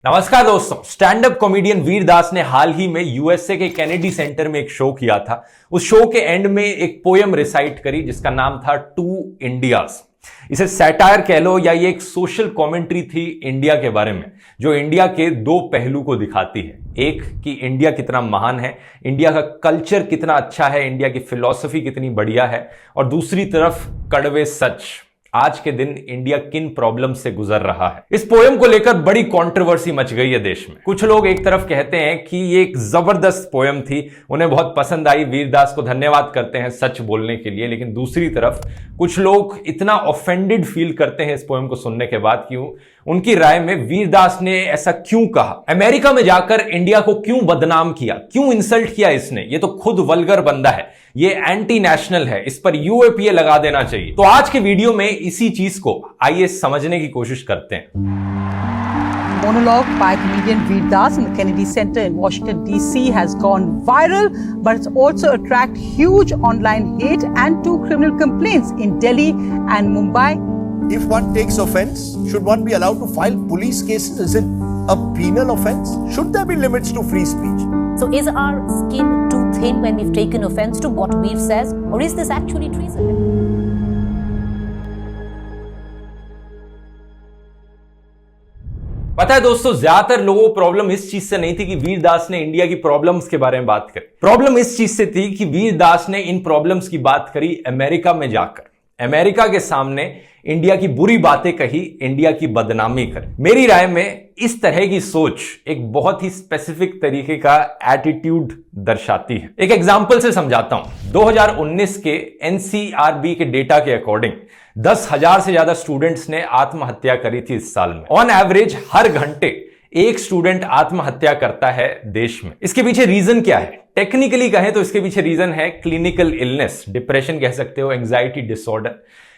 नमस्कार दोस्तों, stand up comedian वीर दास ने हाल ही में यूएसए के कैनेडी सेंटर में एक शो किया था। उस शो के एंड में एक पोयम रिसाइट करी जिसका नाम था टू इंडियाज। इसे सैटायर कह लो या ये एक सोशल कमेंट्री थी इंडिया के बारे में, जो इंडिया के दो पहलू को दिखाती है। एक कि इंडिया कितना महान है, इंडिया का कल्चर कितना अच्छा है, इंडिया की फिलॉसफी कितनी बढ़िया है, और दूसरी तरफ कड़वे सच, आज के दिन इंडिया किन प्रॉब्लम से गुजर रहा है। इस पोएम को लेकर बड़ी कंट्रोवर्सी मच गई है देश में। कुछ लोग एक तरफ कहते हैं कि ये एक जबरदस्त पोएम थी, उन्हें बहुत पसंद आई, वीरदास को धन्यवाद करते हैं सच बोलने के लिए। लेकिन दूसरी तरफ कुछ लोग इतना ऑफेंडेड फील करते हैं इस पोएम को सुनने के बाद कि उनकी राय में वीरदास ने ऐसा क्यों कहा, अमेरिका में जाकर इंडिया को क्यों बदनाम किया, क्यों इंसल्ट किया इसने, ये तो खुद वल्गर बंदा है, ये एंटी नेशनल है, इस पर यूएपीए लगा देना चाहिए। तो आज के वीडियो में इसी चीज को आइए समझने की कोशिश करते हैं। Monologue by comedian Veer Das in the Kennedy Center in Washington DC has gone viral, but it's also attracted huge online hate and two criminal complaints in Delhi and Mumbai. If one takes offense, should one be allowed to file police cases? Is it a penal offense? Should there be limits to free speech? So is our skin too thin when we've taken offense to what Veer says, or is this actually treason? पता है दोस्तों, ज्यादातर लोगों को problem इस चीज से नहीं थी कि वीर दास ने इंडिया की प्रॉब्लम्स के बारे में बात करी। प्रॉब्लम इस चीज से थी कि वीर दास ने इन प्रॉब्लम्स की बात करी अमेरिका में जाकर, अमेरिका के सामने इंडिया की बुरी बातें कही, इंडिया की बदनामी करी। मेरी राय में इस तरह की सोच एक बहुत ही स्पेसिफिक तरीके का एटीट्यूड दर्शाती है। एक एग्जांपल से समझाता हूं। 2019 के एनसीआरबी के डेटा के अकॉर्डिंग 10,000 से ज्यादा स्टूडेंट्स ने आत्महत्या करी थी इस साल में। ऑन एवरेज हर घंटे एक स्टूडेंट आत्महत्या करता है देश में। इसके पीछे रीजन क्या है? टेक्निकली कहें तो इसके पीछे रीजन है क्लिनिकल इलनेस, डिप्रेशन कह सकते हो, एंजाइटी डिसऑर्डर।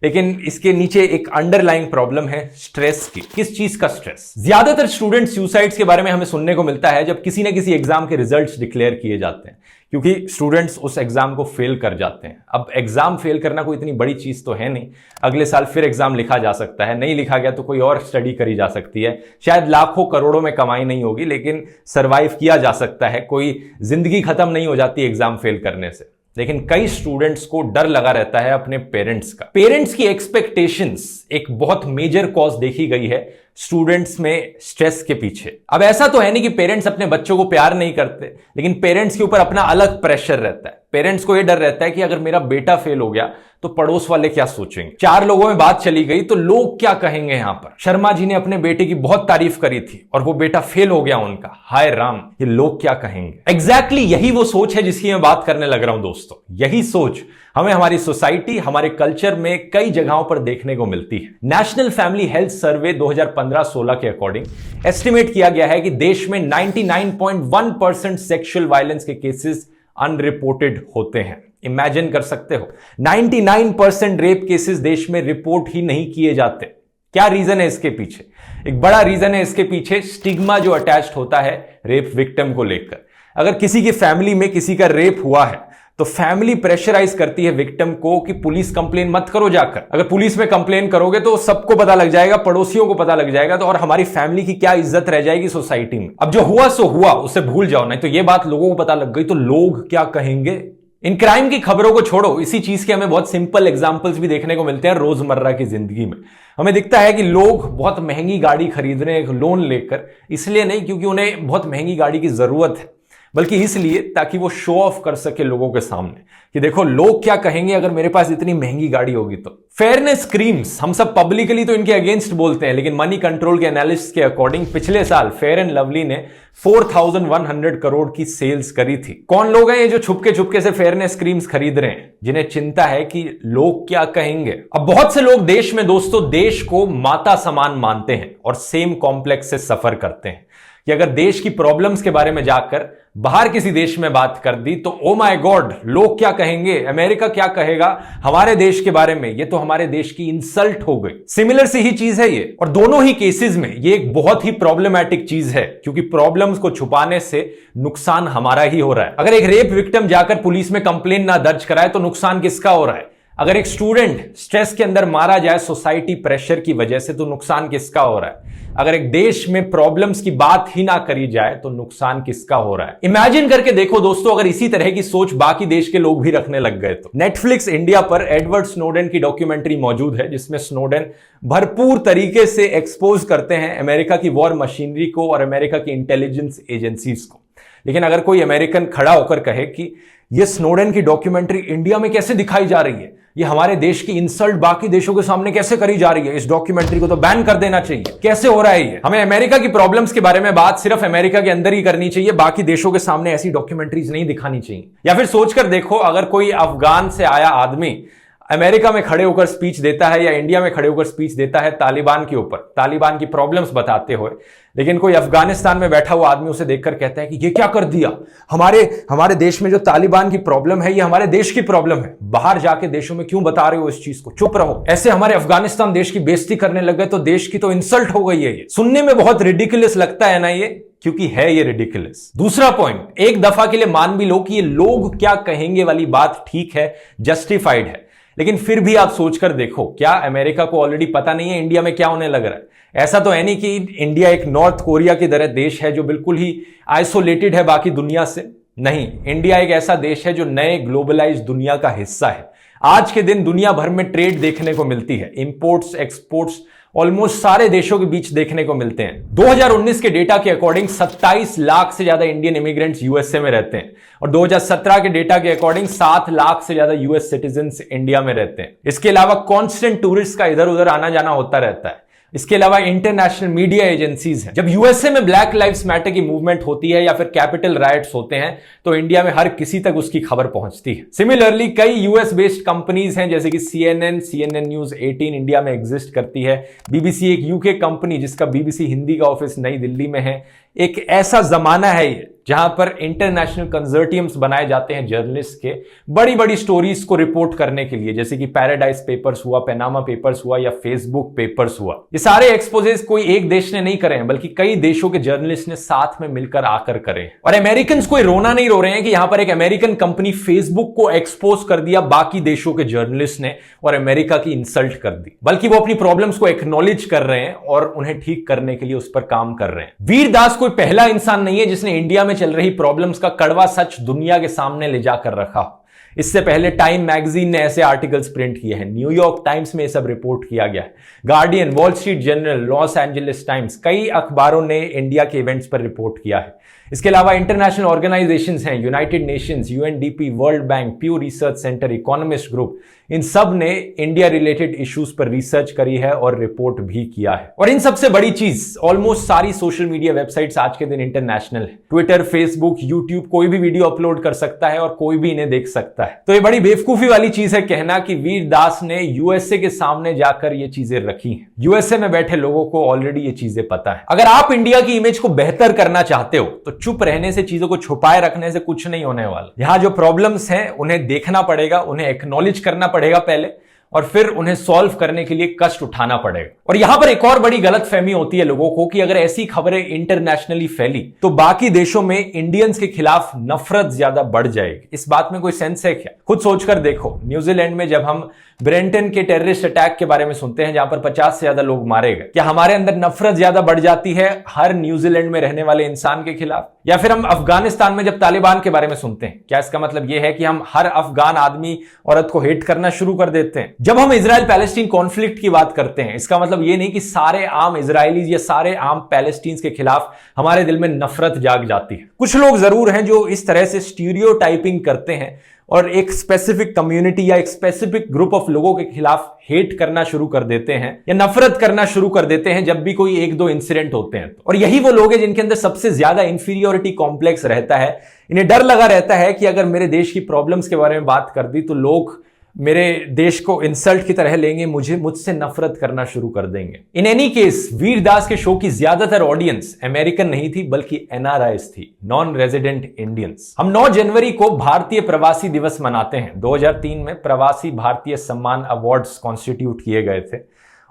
लेकिन इसके नीचे एक अंडरलाइंग प्रॉब्लम है स्ट्रेस की। किस चीज का स्ट्रेस? ज्यादातर स्टूडेंट सुसाइड्स के बारे में हमें सुनने को मिलता है जब किसी ना किसी एग्जाम के रिजल्ट्स डिक्लेयर किए जाते हैं, क्योंकि स्टूडेंट्स उस एग्जाम को फेल कर जाते हैं। अब एग्जाम फेल करना कोई इतनी बड़ी चीज तो है नहीं, अगले साल फिर एग्जाम लिखा जा सकता है, नहीं लिखा गया तो कोई और स्टडी करी जा सकती है, शायद लाखों करोड़ों में कमाई नहीं होगी लेकिन सरवाइव किया जा सकता है, कोई जिंदगी खत्म नहीं हो जाती एग्जाम फेल करने से। लेकिन कई स्टूडेंट्स को डर लगा रहता है अपने पेरेंट्स का। पेरेंट्स की एक्सपेक्टेशंस एक बहुत मेजर कॉज देखी गई है स्टूडेंट्स में स्ट्रेस के पीछे। अब ऐसा तो है नहीं कि पेरेंट्स अपने बच्चों को प्यार नहीं करते, लेकिन पेरेंट्स के ऊपर अपना अलग प्रेशर रहता है। पेरेंट्स को यह डर रहता है कि अगर मेरा बेटा फेल हो गया तो पड़ोस वाले क्या सोचेंगे, 4 लोगों में बात चली गई तो लोग क्या कहेंगे। यहां पर शर्मा जी ने अपने बेटे की बहुत तारीफ करी थी और वो बेटा फेल हो गया उनका, हाय राम, ये लोग क्या कहेंगे। एग्जैक्टली यही वो सोच है जिसकी मैं बात करने लग रहा हूं दोस्तों। यही सोच हमें हमारी सोसाइटी, हमारे कल्चर में कई जगहों पर देखने को मिलती है। नेशनल फैमिली हेल्थ सर्वे 2015-16 के अकॉर्डिंग एस्टिमेट किया गया है कि देश में 99.1% सेक्सुअल वायलेंस के केसेस अनरिपोर्टेड होते हैं। इमेजिन कर सकते हो, 99% रेप केसेस देश में रिपोर्ट ही नहीं किए जाते। क्या रीजन है इसके पीछे? एक बड़ा रीजन है इसके पीछे स्टिग्मा जो अटैच्ड होता है रेप विक्टिम को लेकर। अगर किसी की फैमिली में किसी का रेप हुआ है तो फैमिली प्रेशराइज करती है विक्टिम को कि पुलिस कंप्लेन मत करो जाकर, अगर पुलिस में कंप्लेन करोगे तो सबको पता लग जाएगा, पड़ोसियों को पता लग जाएगा, तो और हमारी फैमिली की क्या इज्जत रह जाएगी सोसाइटी में। अब जो हुआ सो हुआ, उसे भूल जाओ, नहीं तो ये बात लोगों को पता लग गई तो लोग क्या कहेंगे। इन क्राइम की खबरों को छोड़ो, इसी चीज के हमें बहुत सिंपल एग्जांपल्स भी देखने को मिलते हैं रोजमर्रा की जिंदगी में। हमें दिखता है कि लोग बहुत महंगी गाड़ी खरीद रहे हैं लोन लेकर, इसलिए नहीं क्योंकि उन्हें बहुत महंगी गाड़ी की जरूरत है, बल्कि इसलिए ताकि वो शो ऑफ कर सके लोगों के सामने कि देखो लोग क्या कहेंगे अगर मेरे पास इतनी महंगी गाड़ी होगी तो। फेयरनेस स्कीम्स, हम सब पब्लिकली तो इनके अगेंस्ट बोलते हैं, लेकिन मनी कंट्रोल के एनालिस्ट के अकॉर्डिंग पिछले साल फेयर एंड लवली ने 4100 करोड़ की सेल्स करी थी। कौन लोग हैं ये जो छुपके से फेयरनेस स्कीम्स खरीद रहे हैं, जिन्हें चिंता है कि लोग क्या कहेंगे। अब बहुत से लोग देश में दोस्तों देश को माता समान मानते हैं और सेम कॉम्प्लेक्स से सफर करते हैं कि अगर देश की प्रॉब्लम्स के बारे में जाकर बाहर किसी देश में बात कर दी तो ओ माय गॉड, लोग क्या कहेंगे, अमेरिका क्या कहेगा हमारे देश के बारे में, ये तो हमारे देश की इंसल्ट हो गई। सिमिलर सी ही चीज है ये, और दोनों ही केसेस में ये एक बहुत ही प्रॉब्लमैटिक चीज है, क्योंकि प्रॉब्लम्स को छुपाने से नुकसान हमारा ही हो रहा है। अगर एक रेप विक्टिम जाकर पुलिस में कंप्लेन ना दर्ज कराए तो नुकसान किसका हो रहा है? अगर एक स्टूडेंट स्ट्रेस के अंदर मारा जाए सोसाइटी प्रेशर की वजह से तो नुकसान किसका हो रहा है? अगर एक देश में प्रॉब्लम्स की बात ही ना करी जाए तो नुकसान किसका हो रहा है? इमेजिन करके देखो दोस्तों, अगर इसी तरह की सोच बाकी देश के लोग भी रखने लग गए तो। नेटफ्लिक्स इंडिया पर एडवर्ड स्नोडेन की डॉक्यूमेंट्री मौजूद है, जिसमें स्नोडेन भरपूर तरीके से एक्सपोज करते हैं अमेरिका की वॉर मशीनरी को और अमेरिका की इंटेलिजेंस एजेंसीज को। लेकिन अगर कोई अमेरिकन खड़ा होकर कहे कि यह स्नोडेन की डॉक्यूमेंट्री इंडिया में कैसे दिखाई जा रही है, ये हमारे देश की इंसल्ट बाकी देशों के सामने कैसे करी जा रही है, इस डॉक्यूमेंट्री को तो बैन कर देना चाहिए, कैसे हो रहा है ये? हमें अमेरिका की प्रॉब्लम्स के बारे में बात सिर्फ अमेरिका के अंदर ही करनी चाहिए, बाकी देशों के सामने ऐसी डॉक्यूमेंट्रीज नहीं दिखानी चाहिए। या फिर सोचकर देखो, अगर कोई अफगान से आया आदमी अमेरिका में खड़े होकर स्पीच देता है या इंडिया में खड़े होकर स्पीच देता है तालिबान के ऊपर, तालिबान की प्रॉब्लम्स बताते हुए, लेकिन कोई अफगानिस्तान में बैठा हुआ आदमी उसे देखकर कहता है कि ये क्या कर दिया, हमारे देश में जो तालिबान की प्रॉब्लम है ये हमारे देश की प्रॉब्लम है, बाहर जाके देशों में क्यों बता रहे हो इस चीज को, चुप रहो। ऐसे हमारे अफगानिस्तान देश की बेइज्जती करने लग गए तो देश की तो इंसल्ट हो गई है। ये सुनने में बहुत रिडिकुलस लगता है ना ये, क्योंकि है ये रिडिकुलस। दूसरा पॉइंट, एक दफा के लिए मान भी लो कि ये लोग क्या कहेंगे वाली बात ठीक है, जस्टिफाइड है, लेकिन फिर भी आप सोचकर देखो, क्या अमेरिका को ऑलरेडी पता नहीं है इंडिया में क्या होने लग रहा है? ऐसा तो है नहीं कि इंडिया एक नॉर्थ कोरिया की तरह देश है जो बिल्कुल ही आइसोलेटेड है बाकी दुनिया से। नहीं, इंडिया एक ऐसा देश है जो नए ग्लोबलाइज दुनिया का हिस्सा है। आज के दिन दुनिया भर में ट्रेड देखने को मिलती है, इंपोर्ट्स एक्सपोर्ट्स ऑलमोस्ट सारे देशों के बीच देखने को मिलते हैं। 2019 के डेटा के अकॉर्डिंग 27 लाख से ज्यादा इंडियन इमिग्रेंट्स यूएसए में रहते हैं और 2017 के डेटा के अकॉर्डिंग 7 लाख से ज्यादा यूएस सिटीजन्स इंडिया में रहते हैं। इसके अलावा कांस्टेंट टूरिस्ट का इधर उधर आना जाना होता रहता है। इसके अलावा इंटरनेशनल मीडिया एजेंसीज हैं। जब यूएसए में ब्लैक लाइव्स मैटर की मूवमेंट होती है या फिर कैपिटल राइट्स होते हैं तो इंडिया में हर किसी तक उसकी खबर पहुंचती है। सिमिलरली कई यूएस बेस्ड कंपनीज हैं जैसे कि CNN न्यूज 18 इंडिया में एग्जिस्ट करती है। बीबीसी एक यूके कंपनी जिसका बीबीसी हिंदी का ऑफिस नई दिल्ली में है। एक ऐसा जमाना है ये जहां पर इंटरनेशनल कंसोर्टियम्स बनाए जाते हैं जर्नलिस्ट के बड़ी बड़ी स्टोरीज को रिपोर्ट करने के लिए, जैसे कि पैराडाइज पेपर्स हुआ, पैनामा पेपर्स हुआ या फेसबुक पेपर्स हुआ। ये सारे एक्सपोजेस कोई एक देश ने नहीं करे हैं, बल्कि कई देशों के जर्नलिस्ट ने साथ में मिलकर आकर करे हैं। और अमेरिकन कोई रोना नहीं रो रहे हैं कि यहां पर एक अमेरिकन कंपनी फेसबुक को एक्सपोज कर दिया बाकी देशों के जर्नलिस्ट ने और अमेरिका की इंसल्ट कर दी, बल्कि वो अपनी प्रॉब्लम्स को एक्नॉलेज कर रहे हैं और उन्हें ठीक करने के लिए उस पर काम कर रहे हैं। वीर दास कोई पहला इंसान नहीं है जिसने इंडिया में चल रही प्रॉब्लम्स का कड़वा सच दुनिया के सामने ले जाकर रखा। इससे पहले टाइम मैगजीन ने ऐसे आर्टिकल्स प्रिंट किए हैं, न्यूयॉर्क टाइम्स में यह सब रिपोर्ट किया गया है, guardian, wall street journal, Los Angeles times, कई अखबारों ने इंडिया के इवेंट्स पर रिपोर्ट किया है। इसके अलावा इंटरनेशनल ऑर्गेनाइजेशंस हैं, United Nations, UNDP, World Bank, Pew Research Center, Economist Group, इन सब ने इंडिया रिलेटेड इश्यूज पर रिसर्च करी है और रिपोर्ट भी किया है। और इन सबसे बड़ी चीज, ऑलमोस्ट सारी सोशल मीडिया वेबसाइट्स आज के दिन इंटरनेशनल है। ट्विटर, फेसबुक, यूट्यूब, कोई भी वीडियो अपलोड कर सकता है और कोई भी इन्हें देख सकता है। तो ये बड़ी बेवकूफी वाली चीज है कहना कि वीर दास ने यूएसए के सामने जाकर ये चीजें रखी हैं। यूएसए में बैठे लोगों को ऑलरेडी ये चीजें पता है। अगर आप इंडिया की इमेज को बेहतर करना चाहते हो तो चुप रहने से, चीजों को छुपाए रखने से कुछ नहीं होने वाला। यहां जो प्रॉब्लम्स हैं उन्हें देखना पड़ेगा, उन्हें एक्नॉलेज करना पड़ेगा पहले, और फिर उन्हें सॉल्व करने के लिए कष्ट उठाना पड़ेगा। और यहां पर एक और बड़ी गलतफहमी होती है लोगों को कि अगर ऐसी खबरें इंटरनेशनली फैली तो बाकी देशों में इंडियंस के खिलाफ नफरत ज्यादा बढ़ जाएगी। इस बात में कोई सेंस है क्या? खुद सोचकर देखो, न्यूजीलैंड में जब हम ब्रेंटन के टेररिस्ट अटैक के बारे में सुनते हैं जहां पर 50 से ज्यादा लोग मारे गए, क्या हमारे अंदर नफरत ज्यादा बढ़ जाती है हर न्यूजीलैंड में रहने वाले इंसान के खिलाफ? या फिर हम अफगानिस्तान में जब तालिबान के बारे में सुनते हैं, क्या इसका मतलब यह है कि हम हर अफगान आदमी औरत को हेट करना शुरू कर देते हैं? जब हम इजराइल पैलेस्टीन कॉन्फ्लिक्ट की बात करते हैं, इसका मतलब यह नहीं कि सारे आम इजरायलीज या सारे आम पैलेस्टीन्स के खिलाफ हमारे दिल में नफरत जाग जाती है। कुछ लोग जरूर हैं जो इस तरह से स्टीरियोटाइपिंग करते हैं और एक स्पेसिफिक कम्युनिटी या एक स्पेसिफिक ग्रुप ऑफ लोगों के खिलाफ हेट करना शुरू कर देते हैं या नफरत करना शुरू कर देते हैं जब भी कोई एक दो इंसिडेंट होते हैं। और यही वो लोग हैं जिनके अंदर सबसे ज्यादा इंफीरियोरिटी कॉम्प्लेक्स रहता है। इन्हें डर लगा रहता है कि अगर मेरे देश की प्रॉब्लम्स के बारे में बात कर दी तो लोग मेरे देश को इंसल्ट की तरह लेंगे, मुझसे नफरत करना शुरू कर देंगे। इन एनी केस, वीर दास के शो की ज्यादातर ऑडियंस अमेरिकन नहीं थी बल्कि एनआरआईज थी, नॉन रेजिडेंट इंडियंस। हम 9 जनवरी को भारतीय प्रवासी दिवस मनाते हैं। 2003 में प्रवासी भारतीय सम्मान अवार्ड्स कॉन्स्टिट्यूट किए गए थे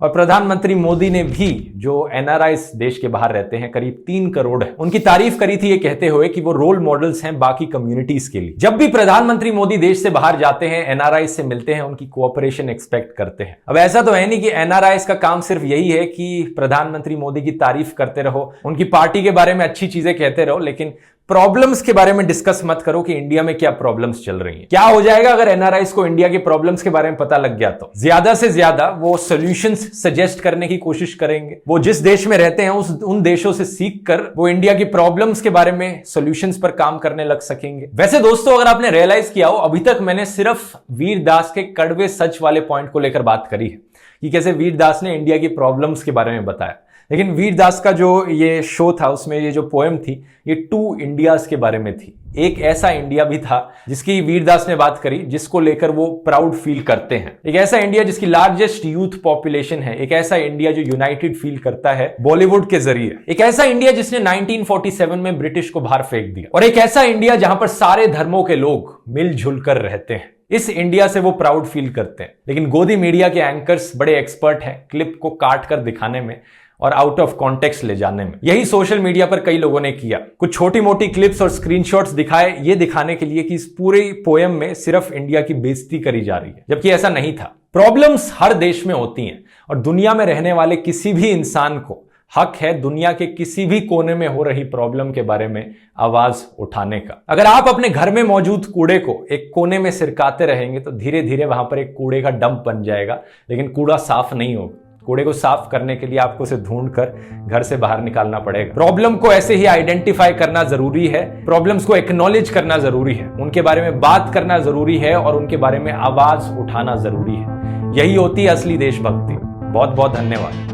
और प्रधानमंत्री मोदी ने भी जो एनआरआईज देश के बाहर रहते हैं, करीब 3 करोड़ है, उनकी तारीफ करी थी ये कहते हुए कि वो रोल मॉडल्स हैं बाकी कम्युनिटीज के लिए। जब भी प्रधानमंत्री मोदी देश से बाहर जाते हैं, एनआरआईज से मिलते हैं, उनकी कोऑपरेशन एक्सपेक्ट करते हैं। अब ऐसा तो है नहीं कि एनआरआईज का काम सिर्फ यही है कि प्रधानमंत्री मोदी की तारीफ करते रहो, उनकी पार्टी के बारे में अच्छी चीजें कहते रहो, लेकिन प्रॉब्लम्स के बारे में डिस्कस मत करो कि इंडिया में क्या प्रॉब्लम्स चल रही हैं। क्या हो जाएगा अगर एनआरआईज को इंडिया के प्रॉब्लम्स के बारे में पता लग गया तो ज्यादा से ज्यादा वो सॉल्यूशंस सजेस्ट करने की कोशिश करेंगे। वो जिस देश में रहते हैं उन देशों से सीख कर वो इंडिया की प्रॉब्लम्स के बारे में सॉल्यूशंस पर काम करने लग सकेंगे। वैसे दोस्तों, अगर आपने रियलाइज किया हो, अभी तक मैंने सिर्फ वीर दास के कड़वे सच वाले पॉइंट को लेकर बात करी है कि कैसे वीर दास ने इंडिया की प्रॉब्लम्स के बारे में बताया। लेकिन वीर दास का जो ये शो था, उसमें ये जो पोएम थी, ये 2 इंडियाज के बारे में थी। एक ऐसा इंडिया भी था जिसकी वीर दास ने बात करी, जिसको लेकर वो प्राउड फील करते हैं। एक ऐसा इंडिया जिसकी लार्जेस्ट यूथ पॉपुलेशन है। एक ऐसा इंडिया जो यूनाइटेड फील करता है बॉलीवुड के जरिए। एक ऐसा इंडिया जिसने 1947 में ब्रिटिश को बाहर फेंक दिया। और एक ऐसा इंडिया जहां पर सारे धर्मों के लोग मिलजुल कर रहते हैं। इस इंडिया से वो प्राउड फील करते हैं। लेकिन गोदी मीडिया के एंकर्स बड़े एक्सपर्ट हैं क्लिप को काट कर दिखाने में और आउट ऑफ कॉन्टेक्स्ट ले जाने में। यही सोशल मीडिया पर कई लोगों ने किया। कुछ छोटी मोटी क्लिप्स और स्क्रीनशॉट्स दिखाए ये दिखाने के लिए कि इस पूरे पोएम में सिर्फ इंडिया की बेइज्जती करी जा रही है, जबकि ऐसा नहीं था। प्रॉब्लम्स हर देश में होती हैं और दुनिया में रहने वाले किसी भी इंसान को हक है दुनिया के किसी भी कोने में हो रही प्रॉब्लम के बारे में आवाज उठाने का। अगर आप अपने घर में मौजूद कूड़े को एक कोने में सिरकाते रहेंगे तो धीरे धीरे वहां पर एक कूड़े का डंप बन जाएगा, लेकिन कूड़ा साफ नहीं होगा। कूड़े को साफ करने के लिए आपको उसे ढूंढकर घर से बाहर निकालना पड़ेगा। प्रॉब्लम को ऐसे ही आइडेंटिफाई करना जरूरी है, प्रॉब्लम्स को एक्नॉलेज करना जरूरी है, उनके बारे में बात करना जरूरी है और उनके बारे में आवाज उठाना जरूरी है। यही होती है असली देशभक्ति। बहुत बहुत धन्यवाद।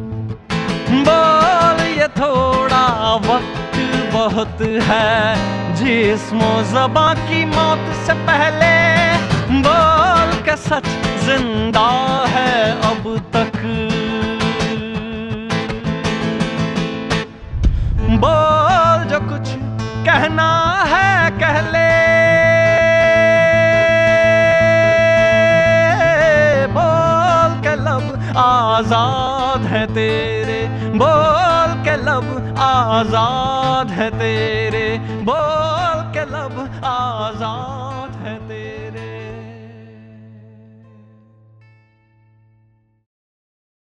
बोल ये थोड़ा वक्त बहुत है जिस्मो ज़बां की मौत से पहले, बोल के सच जिंदा है अब तक, बोल जो कुछ कहना है कह ले, बोल के लब आजाद है तेरे, बोल के लब आजाद है तेरे, बोल के लब आजाद